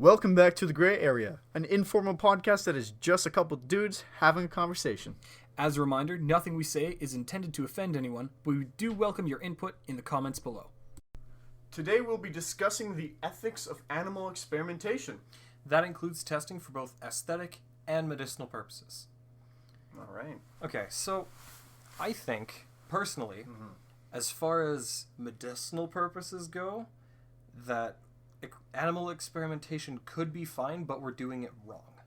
Welcome back to The Gray Area, an informal podcast that is just a couple dudes having a conversation. As a reminder, nothing we say is intended to offend anyone, but we do welcome your input in the comments below. Today we'll be discussing the ethics of animal experimentation. That includes testing for both aesthetic and medicinal purposes. All right. Okay, so I think, personally, as far as medicinal purposes go, that animal experimentation could be fine, but we're doing it wrong.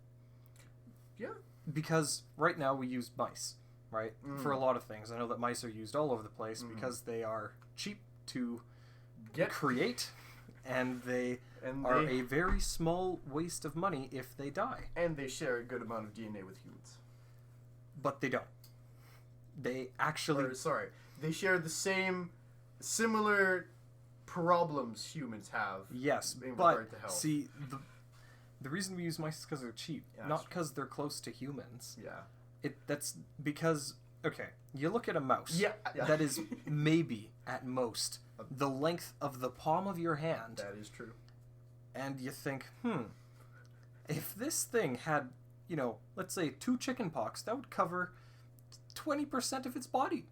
Yeah. Because right now we use mice, right? For a lot of things. I know that mice are used all over the place because they are cheap to create, and they are a very small waste of money if they die. And they share a good amount of DNA with humans. But they don't. They actually... they share the similar problems humans have. Yes, in but regard to health. see, the reason we use mice is because they're cheap, not because they're close to humans. Yeah. That's because, okay, you look at a mouse that is maybe, at most, the length of the palm of your hand. That is true. And you think, if this thing had, let's say 2 chicken pox, that would cover 20% of its body.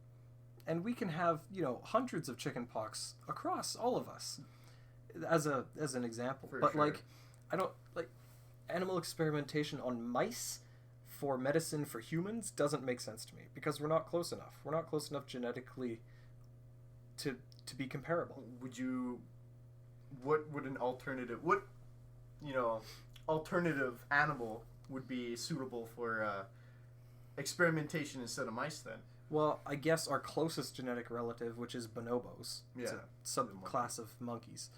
And we can have, hundreds of chicken pox across all of us, as an example. I don't like animal experimentation on mice for medicine for humans doesn't make sense to me because we're not close enough. We're not close enough genetically to be comparable. What would an alternative? Alternative animal would be suitable for experimentation instead of mice then? Well, I guess our closest genetic relative, which is bonobos, it's a subclass of monkeys.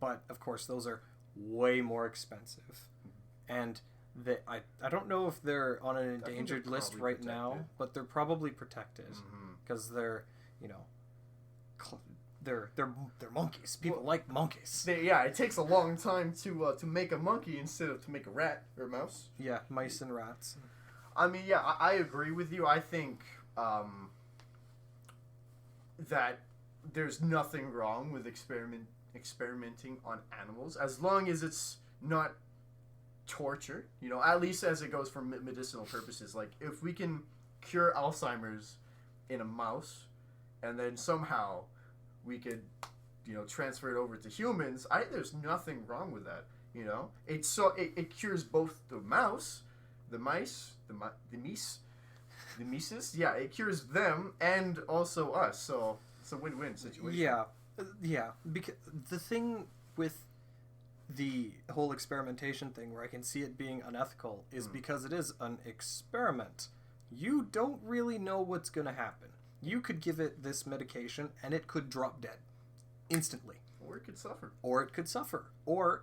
But, of course, those are way more expensive. And I don't know if they're on an endangered list right now, but they're probably protected. Because they're, they're monkeys. People like monkeys. It takes a long time to make a monkey instead of to make a rat or a mouse. Yeah, mice and rats. I mean, I agree with you. I think... that there's nothing wrong with experimenting on animals as long as it's not torture, at least as it goes for medicinal purposes. Like, if we can cure Alzheimer's in a mouse and then somehow we could, transfer it over to humans, there's nothing wrong with that, it cures both the mice, the Mises, it cures them and also us, so it's a win-win situation. Yeah, because the thing with the whole experimentation thing where I can see it being unethical is because it is an experiment. You don't really know what's going to happen. You could give it this medication and it could drop dead instantly. Or it could suffer. Or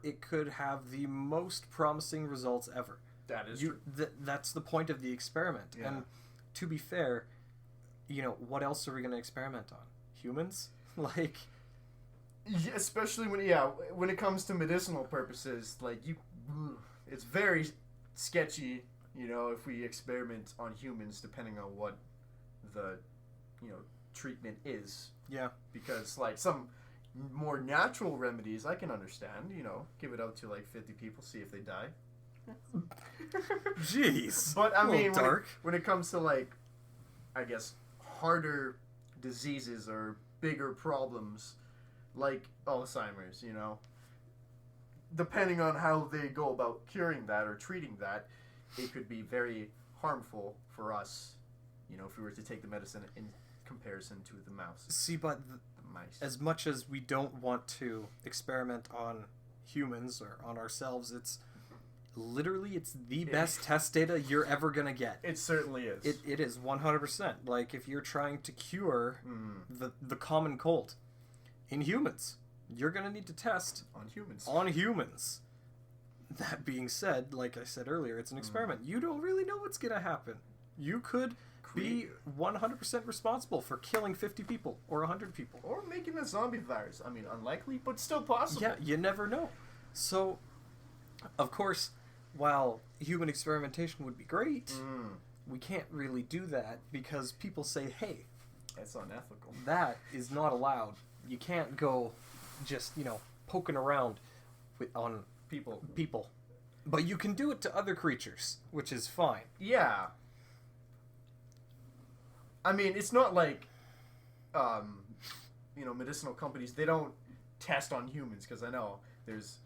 it could have the most promising results ever. That is true. That's the point of the experiment. Yeah. And to be fair, what else are we going to experiment on? Humans? Especially when it comes to medicinal purposes, it's very sketchy, if we experiment on humans depending on what the, treatment is. Yeah. Because, some more natural remedies I can understand, give it out to 50 people, see if they die. Jeez. But I mean, dark. When it comes to I guess harder diseases or bigger problems like Alzheimer's, depending on how they go about curing that or treating that, it could be very harmful for us, if we were to take the medicine in comparison to the mouse. See, but the mice. As much as we don't want to experiment on humans or on ourselves, it's the best test data you're ever gonna get. It certainly is. It is 100%. If you're trying to cure the common cold in humans, you're gonna need to test on humans. That being said, like I said earlier, it's an experiment. You don't really know what's gonna happen. You could be 100% responsible for killing 50 people or 100 people, or making a zombie virus. I mean, unlikely, but still possible. Yeah, you never know. So, of course, while human experimentation would be great, we can't really do that because people say, hey, that's unethical. That is not allowed. You can't go just, poking around on people. people. But you can do it to other creatures, which is fine. Yeah. I mean, it's not like, medicinal companies, they don't test on humans, because I know there's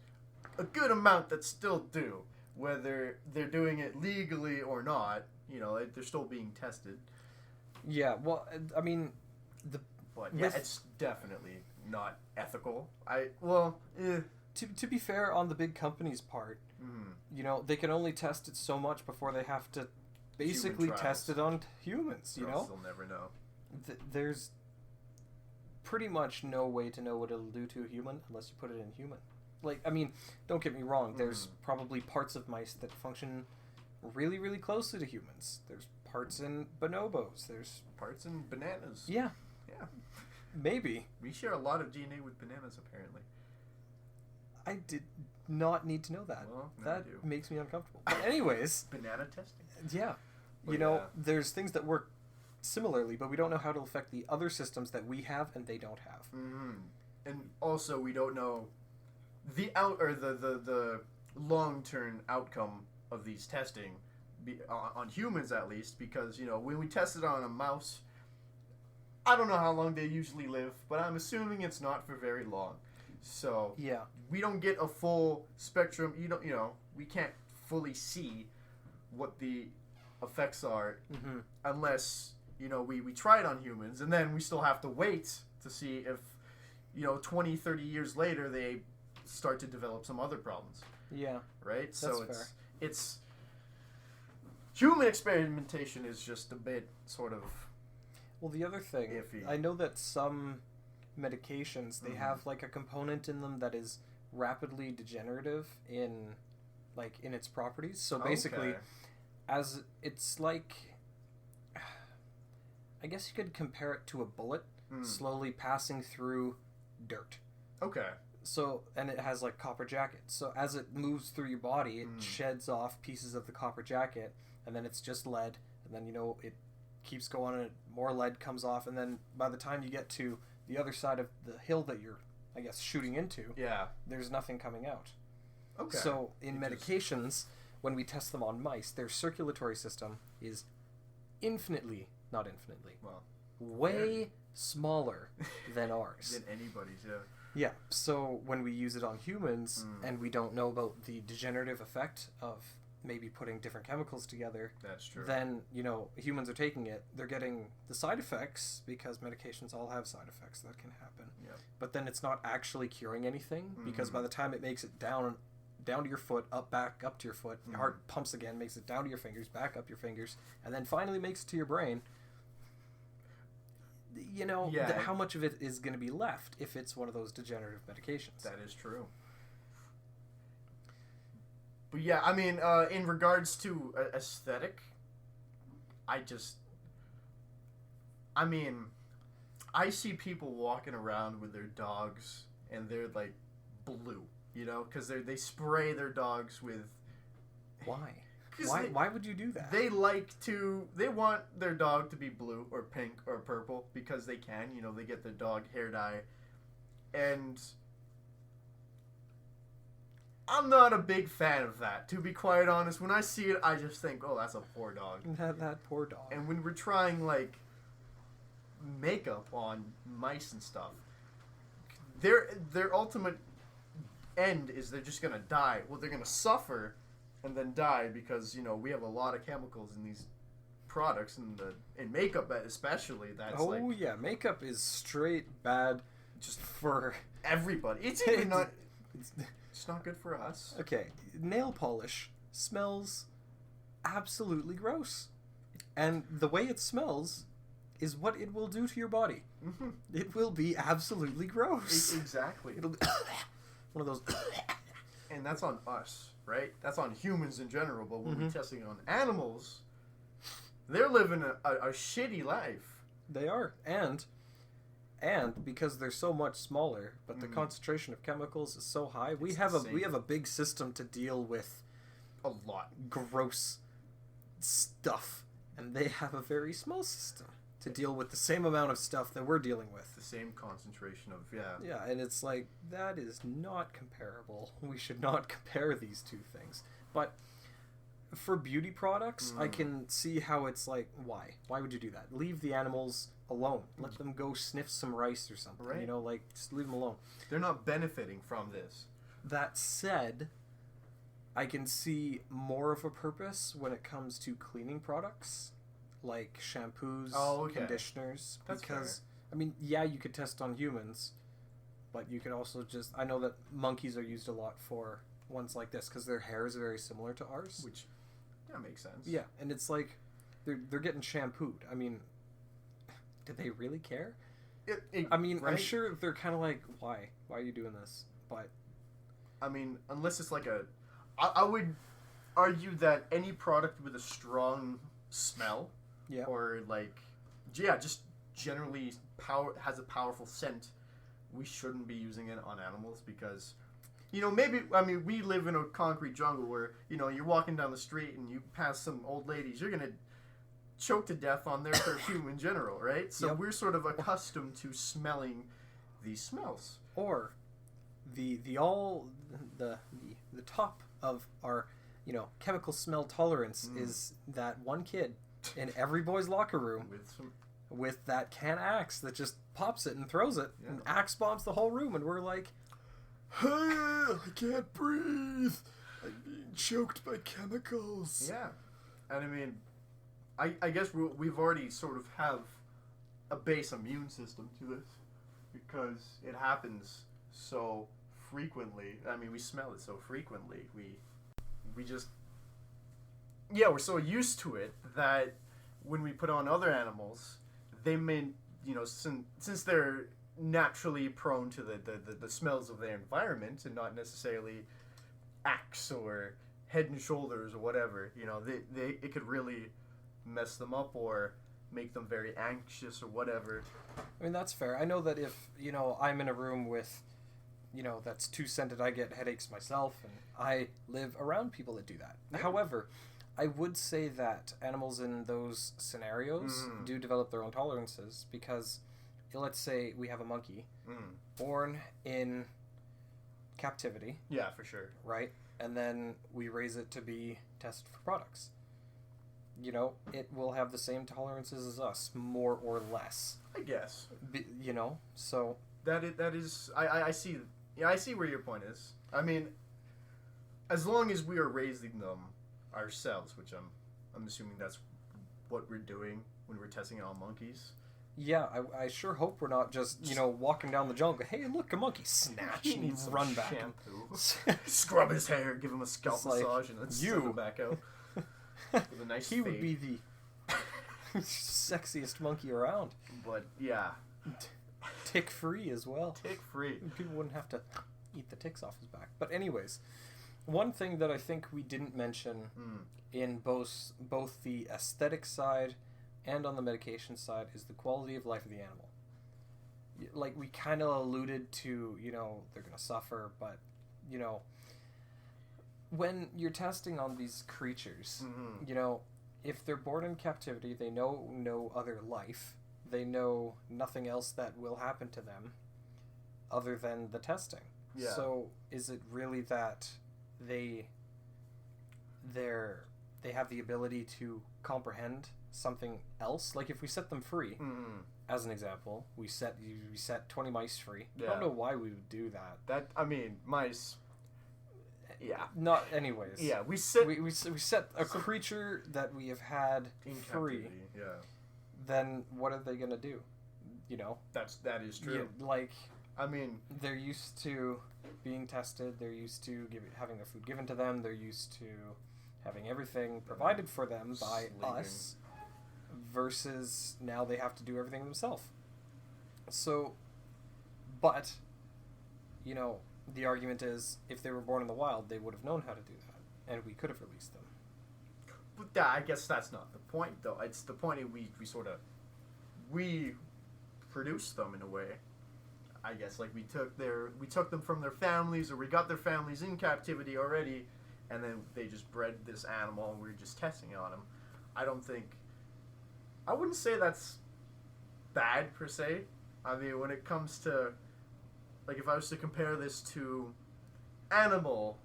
a good amount that still do. Whether they're doing it legally or not, they're still being tested. Yeah, well, I mean, But yeah, With- it's definitely not ethical. to be fair, on the big company's part, they can only test it so much before they have to basically trials. test it on humans, or else they'll never know. There's pretty much no way to know what it'll do to a human unless you put it in human. Like, I mean, don't get me wrong, there's probably parts of mice that function really, really closely to humans. There's parts in bonobos. There's Parts in bananas. Yeah. Yeah. Maybe. We share a lot of DNA with bananas, apparently. I did not need to know that. Well, now that you do. makes me uncomfortable. But anyways, Banana testing. yeah. Well, You know, yeah. there's things that work similarly, but we don't know how to affect the other systems that we have and they don't have. And also, we don't know the the long-term outcome of these testing on humans, at least, because when we test it on a mouse, I don't know how long they usually live, but I'm assuming it's not for very long. So Yeah. we don't get a full spectrum. We can't fully see what the effects are Mm-hmm. unless we try it on humans, and then we still have to wait to see if 20, 30 years later they start to develop some other problems, Yeah. right? So That's it's human experimentation is just a bit sort of Well, the other thing, iffy. I know that some medications, they Mhm. have like a component in them that is rapidly degenerative in its properties. So basically, Okay. as it's like, I guess you could compare it to a bullet slowly passing through dirt. Okay. So, and it has like copper jacket. So as it moves through your body, it Mm. sheds off pieces of the copper jacket, and then it's just lead, and then it keeps going, and more lead comes off, and then by the time you get to the other side of the hill that you're, I guess, shooting into, Yeah. there's nothing coming out. Okay. So in It just- medications, when we test them on mice, their circulatory system is not infinitely, Well, way smaller than ours. than anybody's. Yeah. Yeah, so when we use it on humans Mm. and we don't know about the degenerative effect of maybe putting different chemicals together, That's true. then, humans are taking it, they're getting the side effects, because medications all have side effects that can happen. Yep. But then it's not actually curing anything, because Mhm. by the time it makes it down to your foot, back up to your foot, your heart pumps again, makes it down to your fingers, back up your fingers, and then finally makes it to your brain. Yeah. How much of it is going to be left if it's one of those degenerative medications? That is true. But yeah, I mean, in regards to aesthetic, I see people walking around with their dogs and they're like blue, because they spray their dogs with. Why? 'Cause Why would you do that? They want their dog to be blue or pink or purple because they can, they get their dog hair dye. And I'm not a big fan of that, to be quite honest. When I see it, I just think, oh, that's a poor dog. That poor dog. And when we're trying, makeup on mice and stuff, their ultimate end is they're just going to die. Well, they're going to suffer and then die because, we have a lot of chemicals in these products, in makeup especially. That's yeah, makeup is straight bad just for everybody. It's even not... It's not good for us. Okay, nail polish smells absolutely gross. And the way it smells is what it will do to your body. Mm-hmm. It will be absolutely gross. Exactly. It'll be one of those. And that's on us, right? That's on humans in general. But when we're Mhm. testing it on animals, they're living a shitty life. They are. And because they're so much smaller, but the concentration of chemicals is so high, we It's have insane. a big system to deal with A lot. gross stuff, and they have a very small system to deal with the same amount of stuff that we're dealing with. The same concentration of Yeah, and it's like, that is not comparable. We should not compare these two things. But for beauty products, I can see how it's like, why? Why would you do that? Leave the animals alone. Let them go sniff some rice or something. Right. You know, like, just leave them alone. They're not benefiting from this. That said, I can see more of a purpose when it comes to cleaning products, like shampoos, conditioners. That's because, I mean, yeah, you could test on humans, but you could also just... I know that monkeys are used a lot for ones like this because their hair is very similar to ours. Which, yeah, makes sense. Yeah, and it's like, they're getting shampooed. I mean, do they really care? I mean, right? I'm sure they're kind of like, why? Why are you doing this? But... I mean, unless it's like a... I would argue that any product with a strong smell, Yeah. or like, yeah, just generally has a powerful scent, we shouldn't be using it on animals because, you know, maybe, I mean, we live in a concrete jungle where, you know, you're walking down the street and you pass some old ladies, you're gonna choke to death on their perfume in general, right? So Yep. we're sort of accustomed to smelling these smells. Or the top of our, you know, chemical smell tolerance is that one kid in every boy's locker room With some, with that can axe that just pops it and throws it and axe bombs the whole room, and we're like, hey, I can't breathe, I'm being choked by chemicals. yeah, and I mean, I guess we've already sort of have a base immune system to this because it happens so frequently. I mean, we smell it so frequently. We just, yeah, we're so used to it that when we put on other animals, they may, you know, since they're naturally prone to the smells of their environment and not necessarily Axe or Head and Shoulders or whatever, you know, it could really mess them up or make them very anxious or whatever. I mean, that's fair. I know that if, you know, I'm in a room with, you know, that's too scented, I get headaches myself, and I live around people that do that. Yeah. However, I would say that animals in those scenarios do develop their own tolerances because, let's say we have a monkey born in captivity, Yeah, for sure. right? And then we raise it to be tested for products. You know, it will have the same tolerances as us, more or less. I guess You know, so... that is I see. Yeah, I see where your point is. I mean, as long as we are raising them ourselves, which I'm assuming that's what we're doing when we're testing it on monkeys. Yeah, I sure hope we're not just, you know, walking down the jungle. Hey, look, a monkey. Snatch He and needs some run back. shampoo. Scrub his hair, give him a scalp It's like, massage, and then send you. him back out with a nice He would fade. be the sexiest monkey around. But yeah, Tick free as well. tick free. People wouldn't have to eat the ticks off his back. But anyways, one thing that I think we didn't mention in both the aesthetic side and on the medication side is the quality of life of the animal. Like, we kind of alluded to, you know, they're going to suffer, but, you know, when you're testing on these creatures, you know, if they're born in captivity, they know no other life. They know nothing else that will happen to them other than the testing. Yeah. So is it really that they have the ability to comprehend something else? Like, if we set them free, as an example, we set 20 mice free. I Yeah. don't know why we would do that. That, I mean, mice. Yeah. Not anyways. Yeah, we sit We set a creature that we have had in free. captivity. Yeah, Then what are they gonna do? You know, that is true. Yeah, like, I mean, they're used to being tested. They're used to having their food given to them. They're used to having everything provided for them by Sleeping. us. Versus now they have to do everything themselves. So, but, you know, the argument is if they were born in the wild, they would have known how to do that, and we could have released them. but I guess that's not the point, though. It's the point that we produce them in a way. I guess, like, we took them from their families, or we got their families in captivity already, and then they just bred this animal and we were just testing it on them. I wouldn't say that's bad per se. I mean, when it comes to, like, if I was to compare this to animal,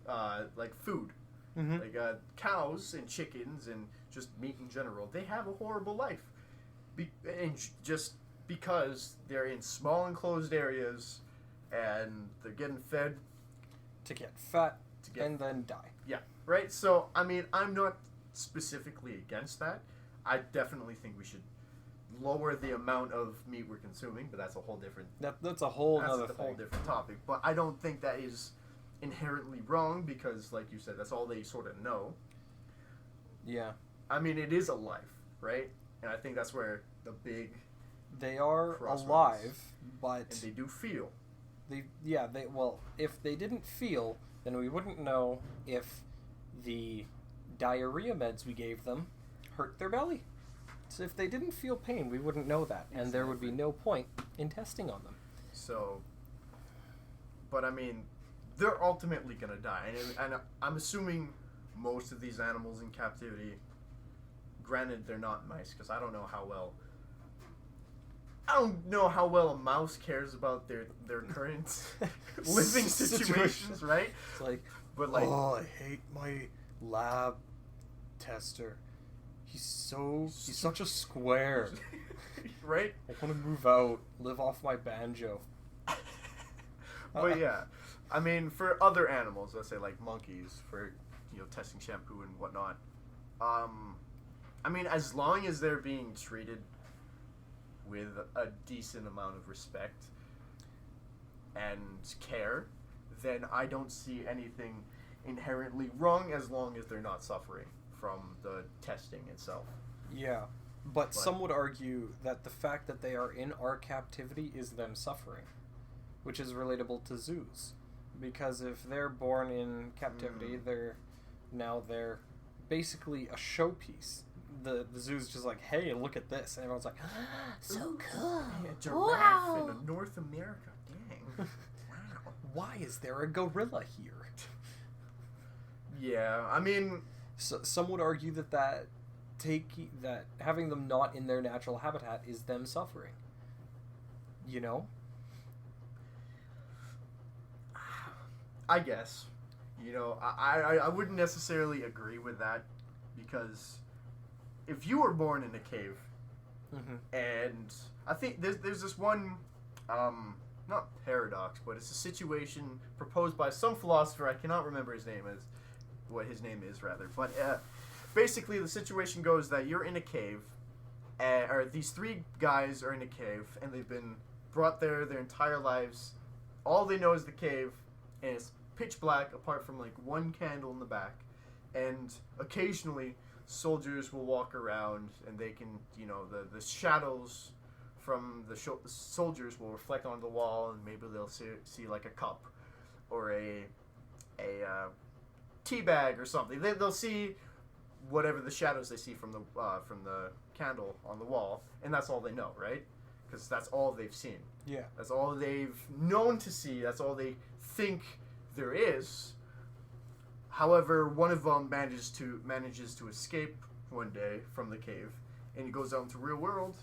like food, Mm-hmm. like cows and chickens and just meat in general, they have a horrible life, just because they're in small enclosed areas and they're getting fed To get fat to get and then die. yeah, right. So I mean, I'm not specifically against that. I definitely think we should lower the amount of meat we're consuming, but that's a whole different That's a whole that's other a thing. whole different topic. But I don't think that is inherently wrong because, like you said, that's all they sort of know. Yeah. I mean, it is a life, right? And I think that's where the big They are Crossroads. alive, but and they do feel. well, if they didn't feel, then we wouldn't know if the diarrhea meds we gave them hurt their belly. So if they didn't feel pain, we wouldn't know that, and there would be no point in testing on them. So, but I mean, they're ultimately gonna die, and I'm assuming most of these animals in captivity. Granted, they're not mice because I don't know how well. I don't know how well a mouse cares about their current living situations, right? It's like, But like, oh, I hate my lab tester. He's such a square. right? I want to move out, live off my banjo. But yeah, I mean, for other animals, let's say like monkeys, for testing shampoo and whatnot. I mean, as long as they're being treated with a decent amount of respect and care, then I don't see anything inherently wrong as long as they're not suffering from the testing itself. Yeah, but some would argue that the fact that they are in our captivity is them suffering, which is relatable to zoos. Because if they're born in captivity, they're basically a showpiece. The zoo's just like, hey, look at this, and everyone's like, so cool. Yeah, giraffe in North America, dang. Wow. Why is there a gorilla here? Yeah, I mean, So, some would argue that having them not in their natural habitat is them suffering. You know? I guess. I wouldn't necessarily agree with that because if you were born in a cave, and I think there's this one, not paradox, but it's a situation proposed by some philosopher. I cannot remember what his name is rather. But basically, the situation goes that you're in a cave, or these three guys are in a cave, and they've been brought there their entire lives. All they know is the cave, and it's pitch black apart from like one candle in the back, and occasionally soldiers will walk around and they can, the shadows from the soldiers will reflect on the wall, and maybe they'll see like a cup or a tea bag or something. They'll see whatever the shadows they see from the candle on the wall, and that's all they know, right? Because that's all they've seen. Yeah. That's all they've known to see. That's all they think there is. However, one of them manages to escape one day from the cave, and he goes out into the real world.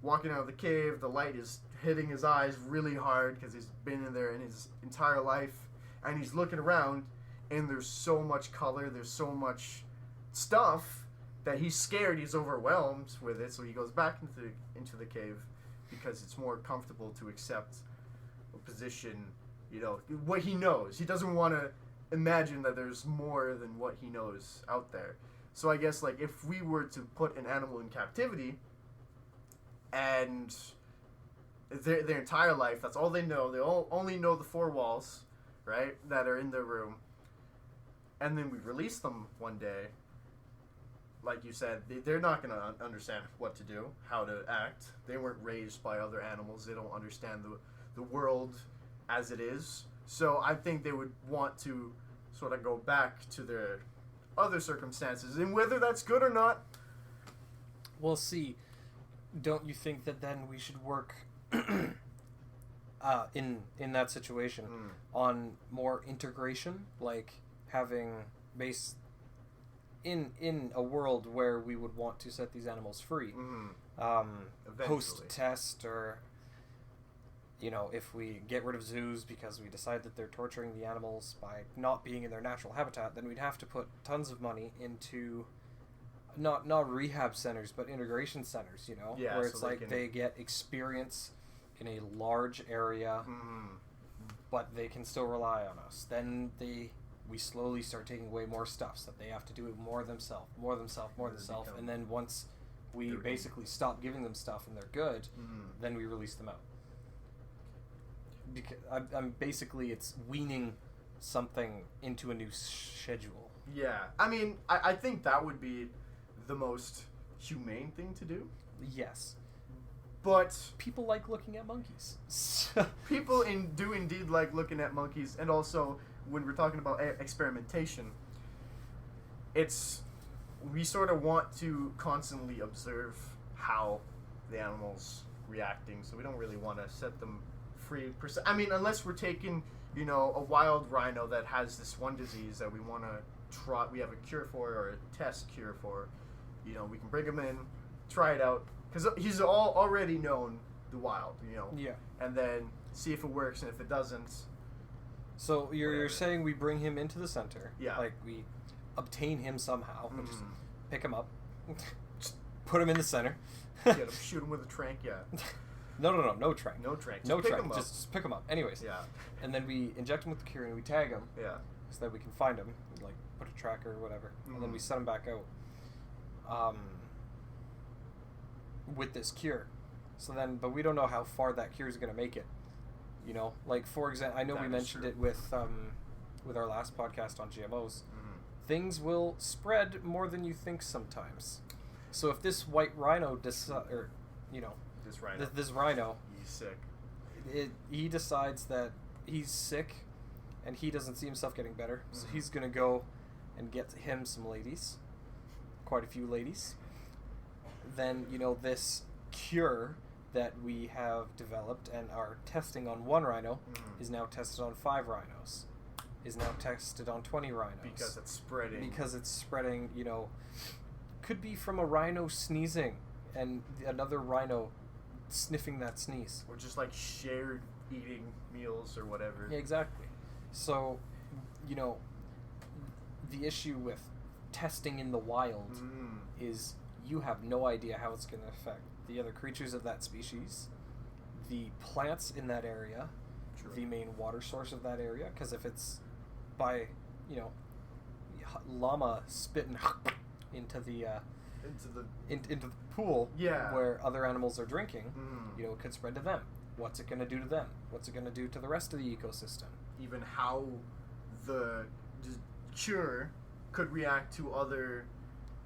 Walking out of the cave, the light is hitting his eyes really hard because he's been in there in his entire life, and he's looking around, and there's so much color, there's so much stuff that he's scared, he's overwhelmed with it, so he goes back into the cave because it's more comfortable to accept a position, what he knows. He doesn't want to imagine that there's more than what he knows out there. So I guess, like, if we were to put an animal in captivity and their entire life, that's all they know, they only know the four walls, right, that are in their room, and then we release them one day, like you said, they're not going to understand what to do, how to act. They weren't raised by other animals. They don't understand the world as it is. So I think they would want to sort of go back to their other circumstances. And whether that's good or not... Well, see, don't you think that then we should work in that situation on more integration? Like having base... In a world where we would want to set these animals free, Eventually. post-test, or if we get rid of zoos because we decide that they're torturing the animals by not being in their natural habitat, then we'd have to put tons of money into not rehab centers but integration centers, Yeah, where so it's they like can- they get experience in a large area, Mm. but they can still rely on us. Then we slowly start taking away more stuff so that they have to do it more themselves, become- and then once we They're basically stop giving them stuff and they're good, Mm. then we release them out. Because I'm basically, it's weaning something into a new schedule. Yeah, I mean, I think that would be the most humane thing to do. Yes, But people like looking at monkeys. people do indeed like looking at monkeys, and also when we're talking about experimentation, we sort of want to constantly observe how the animal's reacting, so we don't really want to set them free. I mean, unless we're taking, a wild rhino that has this one disease that we want to try, we have a cure for, or a test cure for, we can bring him in, try it out, because he's already known the wild, Yeah. and then see if it works, and if it doesn't, So you're Whatever. saying we bring him into the center. Yeah. Like we obtain him somehow and just Mhm. pick him up, just put him in the center. get him, shoot him with a trank, yeah. No trank. No trank. Just No pick trank. him up. Just pick him up. Anyways. Yeah, And then we inject him with the cure and we tag him yeah. so that we can find him, like put a tracker or whatever, and then we Mhm. set him back out. With this cure. So then, but we don't know how far that cure is going to make it. Like for example, I know we That is mentioned true. it with our last podcast on GMOs. Mhm. Things will spread more than you think sometimes. So if this white rhino This rhino, this rhino, he's sick. he decides that he's sick and he doesn't see himself getting better, so Mhm. he's gonna go and get him some ladies, quite a few ladies. Then this cure that we have developed and are testing on one rhino Mhm. is now tested on 5 rhinos, is now tested on 20 rhinos. Because it's spreading. Because it's spreading, could be from a rhino sneezing and another rhino sniffing that sneeze. Or just like shared eating meals or whatever. Yeah, exactly. So, the issue with testing in the wild Mm. is you have no idea how it's going to affect the other creatures of that species, the plants in that area, True. the main water source of that area. Because if it's by, llama spitting into the Into the. into the pool, Yeah. where other animals are drinking, Mm. it could spread to them. What's it going to do to them? What's it going to do to the rest of the ecosystem? Even how the cure could react to other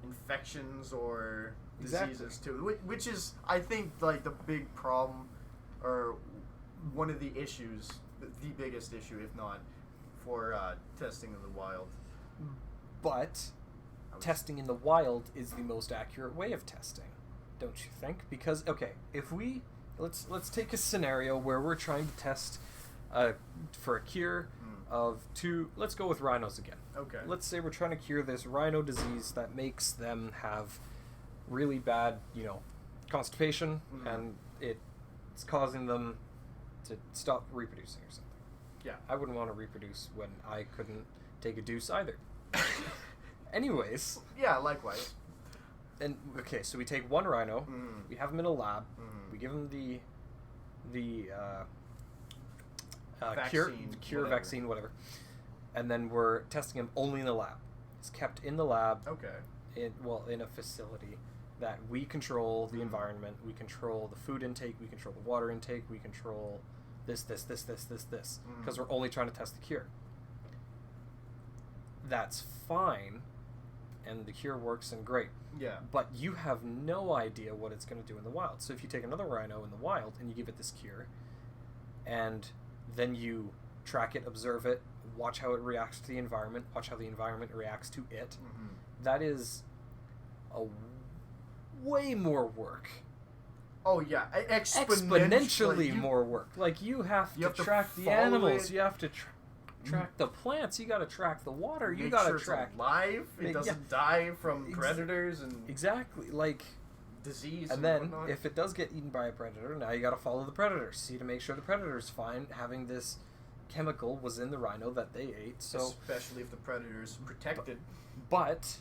infections or Exactly. diseases too, which is, I think, like the big problem, or one of the issues, the biggest issue, if not, for testing in the wild. But I was- testing in the wild is the most accurate way of testing, don't you think? Because if we let's take a scenario where we're trying to test for a cure Mm. of 2. Let's go with rhinos again. Okay. Let's say we're trying to cure this rhino disease that makes them have really bad, constipation, Mhm. and it's causing them to stop reproducing or something. Yeah. I wouldn't want to reproduce when I couldn't take a deuce either. Anyways, Yeah. Likewise. and so we take one rhino, Mm. we have him in a lab, Mm. we give him the Vaccine, cure whatever. vaccine, whatever, and then we're testing him only in the lab. He's kept in the lab, Okay. in a facility that we control the Mm. environment, we control the food intake, we control the water intake, we control this, because Mm. we're only trying to test the cure. That's fine, and the cure works and great. Yeah. But you have no idea what it's going to do in the wild. So if you take another rhino in the wild and you give it this cure, and then you track it, observe it, watch how it reacts to the environment, watch how the environment reacts to it, Mm-hmm. that is a way more work. Oh yeah. Exponentially like, more work. Like you have you to have to track the follow animals, it. you have to track the plants, you got to track the water, you Make got to sure it's track alive. It Yeah. doesn't die from Ex- predators and exactly like disease. And then, whatnot. if it does get eaten by a predator, now you got to follow the predator. See to make sure the predator's fine. Having this chemical was in the rhino that they ate. So, especially if the predator's protected. but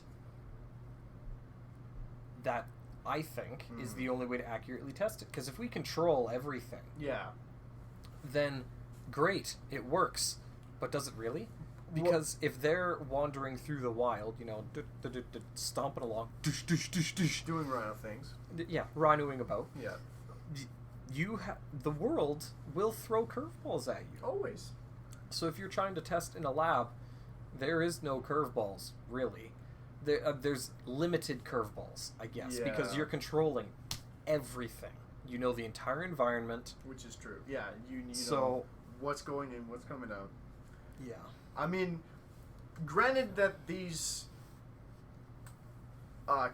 that I think is the only way to accurately test it. Because if we control everything, Yeah. then great, it works. But does it really? Because if they're wandering through the wild, you know, stomping along, Doing rhino things. yeah, rhinoing about, Yeah. the world will throw curveballs at you. Always. So if you're trying to test in a lab, there is no curveballs, really. There's limited curveballs, I guess, because Yeah. you're controlling everything. You know the entire environment. Which is true. Yeah. You know So, what's going in, what's coming out. yeah. I mean, granted that these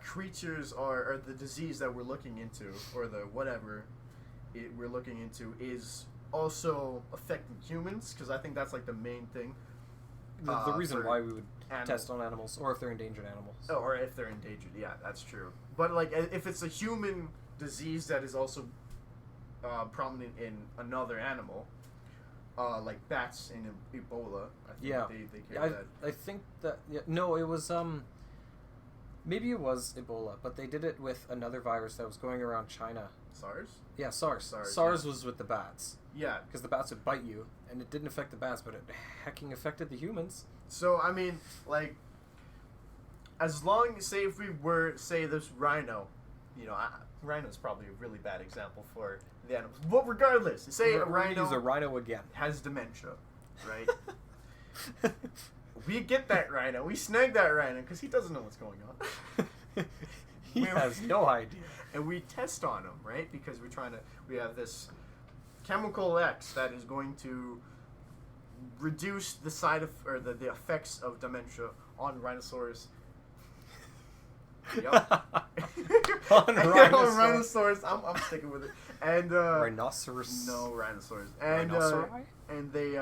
creatures or the disease that we're looking into, or the whatever we're looking into, is also affecting humans, because I think that's like the main thing. The reason for why we would animals. test on animals, or if they're endangered animals. Oh, or if they're endangered, yeah, that's true. But like, if it's a human disease that is also prominent in another animal, like bats and Ebola, I think Yeah. they carry that. I think that no, it was maybe it was Ebola, but they did it with another virus that was going around China. SARS? Yeah, SARS. SARS, SARS yeah. was with the bats Yeah. because the bats would bite you, and it didn't affect the bats, but it hecking affected the humans. So I mean, like, as long say if we were say this rhino, you know, rhino's probably a really bad example for the animals. But regardless, say a We're gonna use a rhino rhino again. has dementia, right? We get that rhino, we snag that rhino because he doesn't know what's going on, He has no idea. and we test on him, right? Because we have this chemical X that is going to reduce the the effects of dementia on rhinoceros. Yep. On rhinoceros. Rhinoceros. I'm sticking with it. And Rhinoceros. no rhinoceros. And Rhinoceri? and they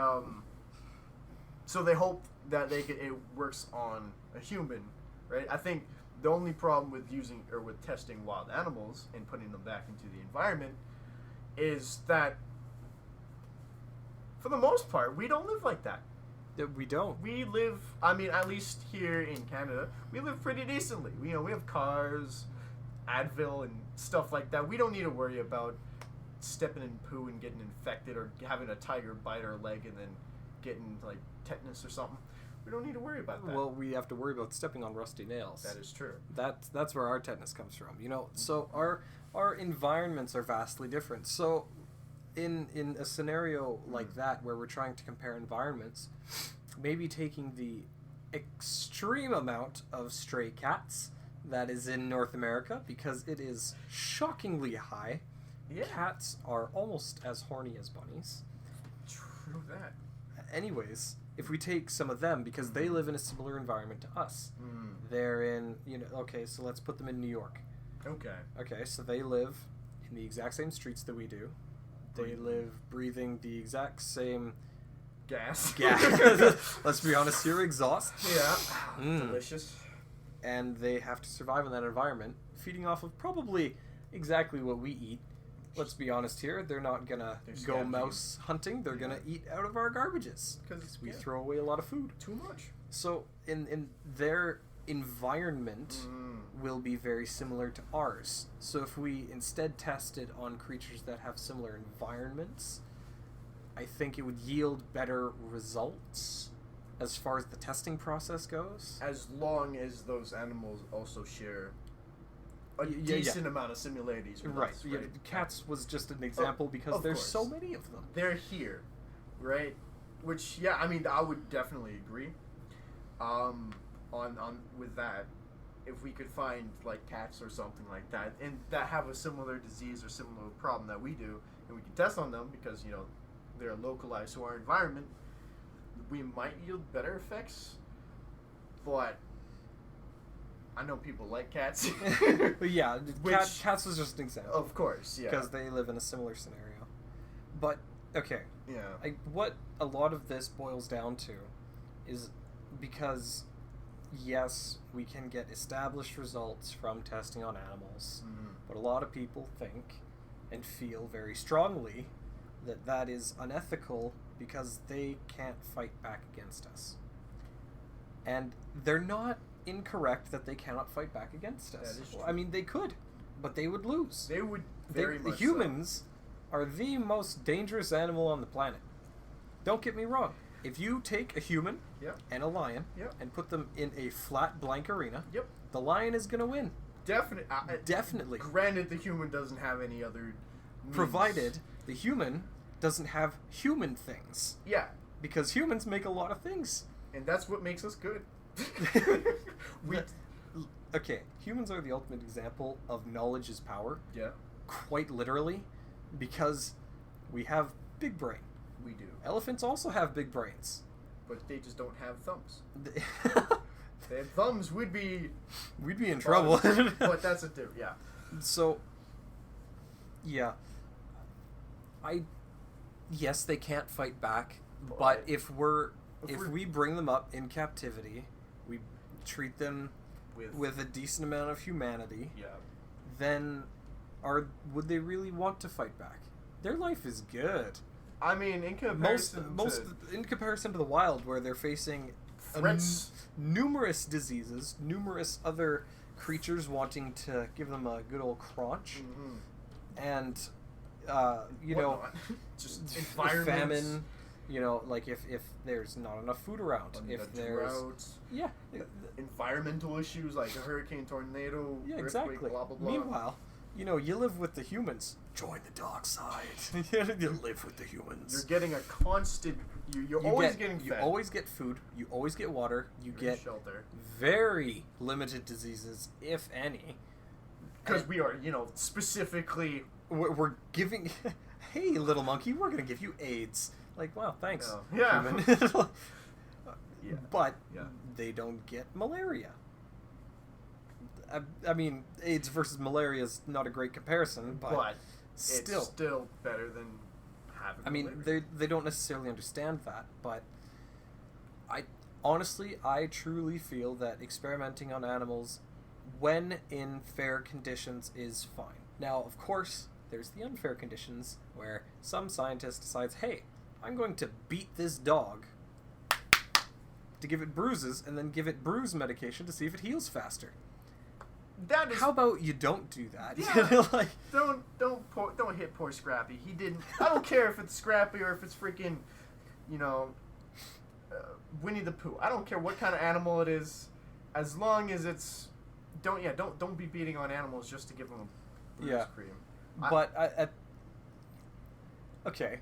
so they hope that it works on a human, right? I think the only problem with with testing wild animals and putting them back into the environment is that for the most part we don't live like that. We don't. We live, I mean, at least here in Canada, we live pretty decently. We have cars, Advil, and stuff like that. We don't need to worry about stepping in poo and getting infected, or having a tiger bite our leg and then getting, like, tetanus or something. We don't need to worry about that. Well, we have to worry about stepping on rusty nails. That is true. That's where our tetanus comes from. You know, so our environments are vastly different. So in a scenario like that where we're trying to compare environments, maybe taking the extreme amount of stray cats that is in North America, because it is shockingly high. Yeah. Cats are almost as horny as bunnies. True that. Anyways, if we take some of them, because they live in a similar environment to us, they're in, okay, so let's put them in New York. Okay. Okay, so they live in the exact same streets that we do. They live breathing the exact same Gas. gas. Let's be honest here, exhaust. Yeah. Mm. Delicious. And they have to survive in that environment, feeding off of probably exactly what we eat. Let's be honest here, they're not gonna They're go scavenging. mouse hunting. They're gonna eat out of our garbages Because we throw away a lot of food. too much. So in their environment will be very similar to ours. So if we instead tested on creatures that have similar environments, I think it would yield better results as far as the testing process goes. As long as those animals also share a Yeah. decent amount of similarities with Right. us, Yeah, right? cats was just an example because of there's course. so many of them. They're here, right? Which, yeah, I mean, I would definitely agree on with that. If we could find, like, cats or something like that, and that have a similar disease or similar problem that we do, and we can test on them because, they're localized to our environment, we might yield better effects. But I know people like cats. But yeah, Which- cats was just an example. Of course, yeah. Because they live in a similar scenario. But, okay, Yeah. what a lot of this boils down to is because yes, we can get established results from testing on animals, Mhm. but a lot of people think and feel very strongly that that is unethical because they can't fight back against us. And they're not incorrect that they cannot fight back against us. That is true. I mean, they could, but they would lose. They would very The much so. humans are the most dangerous animal on the planet. Don't get me wrong. If you take a human Yep. and a lion Yep. and put them in a flat blank arena, Yep. the lion is going to win. Definitely. Definitely. Granted, the human doesn't have any other means. Provided the human doesn't have human things. Yeah, Because humans make a lot of things. and that's what makes us good. we. Okay, humans are the ultimate example of knowledge is power, Yeah, quite literally, because we have big brain. we do, Elephants also have big brains. but they just don't have thumbs. If they had thumbs, we'd be. We'd be in trouble. But that's a different. Yeah. So, yeah. Yes, they can't fight back, but But if we bring them up in captivity, we treat them with a decent amount of humanity, Yeah. then would they really want to fight back? Their life is good. I mean, in comparison In comparison to the wild, where they're facing threats. numerous diseases, numerous other creatures wanting to give them a good old crunch, Mhm. and you know, Whatnot. Just environments. famine. You know, like if there's not enough food around, if there's droughts, yeah, environmental issues like a hurricane, tornado, yeah, earthquake, exactly. blah blah blah. Meanwhile, you know, you live with the humans. Join the dark side. You live with the humans. You're getting a constant. You're always getting fed. You always get food. You always get water. You You're in get shelter. very limited diseases, if any. Because And we are, specifically. we're giving. Hey, little monkey, we're gonna give you AIDS. Like, wow, thanks. Yeah. human. Yeah. But Yeah. they don't get malaria. I mean, AIDS versus malaria is not a great comparison, but still. it's still better than having. I mean, malaria. they don't necessarily understand that, but I truly feel that experimenting on animals, when in fair conditions, is fine. Now, of course, there's the unfair conditions where some scientist decides, hey, I'm going to beat this dog to give it bruises and then give it bruise medication to see if it heals faster. That is. How about you don't do that? Yeah. Like, Don't hit poor Scrappy. He didn't. I don't care if it's Scrappy or if it's freaking, Winnie the Pooh. I don't care what kind of animal it is, as long as it's. Don't be beating on animals just to give them a bruise Yeah. cream. but okay,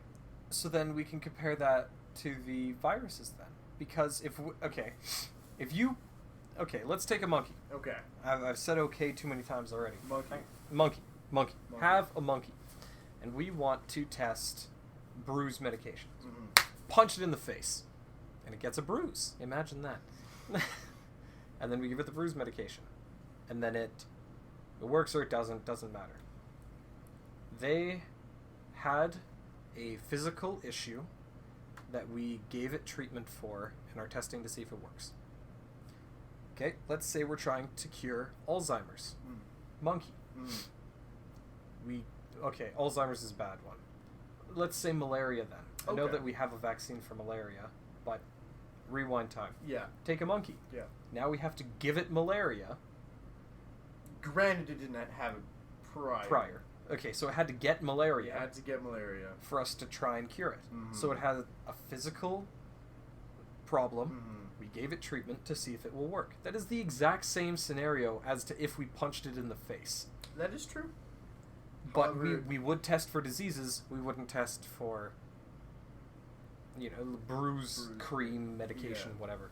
so then we can compare that to the viruses then, because let's take a monkey. Okay. I've said okay too many times already. Monkey. Monkey. Have a monkey, and we want to test bruise medication. Mhm. Punch it in the face, and it gets a bruise. Imagine that. And then we give it the bruise medication, and then it works or it doesn't matter. They had a physical issue that we gave it treatment for and are testing to see if it works. Okay, let's say we're trying to cure Alzheimer's. Mm. Monkey. Mm. Alzheimer's is a bad one. Let's say malaria then. I know Okay. that we have a vaccine for malaria, but rewind time. Yeah. Take a monkey. Yeah. Now we have to give it malaria Granted, it didn't have it prior. Okay, so it had to get malaria It had to get malaria. for us to try and cure it. Mhm. So it had a physical problem. Mhm. We gave it treatment to see if it will work. That is the exact same scenario as to if we punched it in the face. That is true. But However- we would test for diseases. We wouldn't test for, bruise cream, medication, Yeah. whatever.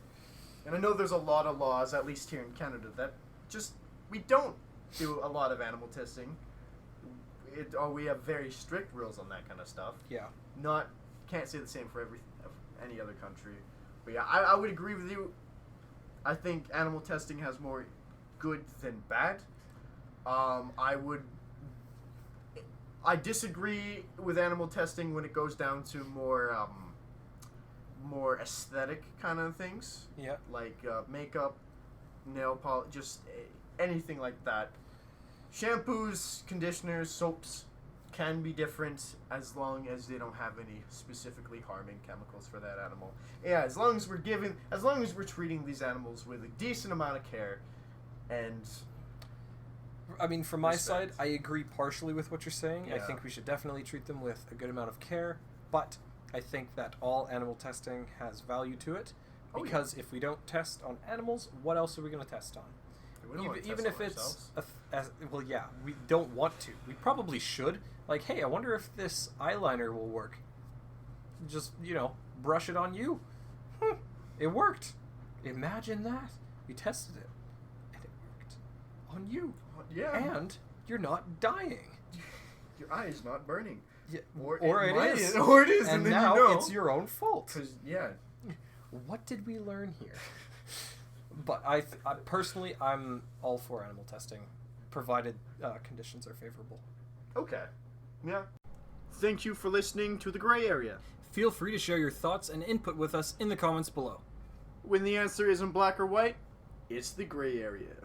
And I know there's a lot of laws, at least here in Canada, that just we don't do a lot of animal testing. We have very strict rules on that kind of stuff. Yeah. Can't say the same for any other country. But yeah, I would agree with you. I think animal testing has more good than bad. I disagree with animal testing when it goes down to more aesthetic kind of things, Yeah. like makeup, nail polish, just anything like that. Shampoos, conditioners, soaps can be different as long as they don't have any specifically harming chemicals for that animal. Yeah, as long as we're treating these animals with a decent amount of care, and I mean, from my respect. side, I agree partially with what you're saying. I Yeah. think we should definitely treat them with a good amount of care, but I think that all animal testing has value to it, Oh, yeah. because if we don't test on animals, what else are we going to test on? we don't want to Even test if on it's ourselves. well, yeah, we don't want to. We probably should. Like, hey, I wonder if this eyeliner will work. Just, brush it on you. It worked. Imagine that. We tested it, and it worked on you. Yeah, And you're not dying. your eye is not burning. Yeah, Or it might- is. or it is, And and then now you know. it's your own fault. 'Cause, yeah, What did we learn here? But I personally, I'm all for animal testing, provided conditions are favorable. okay, yeah. Thank you for listening to The Gray Area. Feel free to share your thoughts and input with us in the comments below. When the answer isn't black or white, it's the gray area.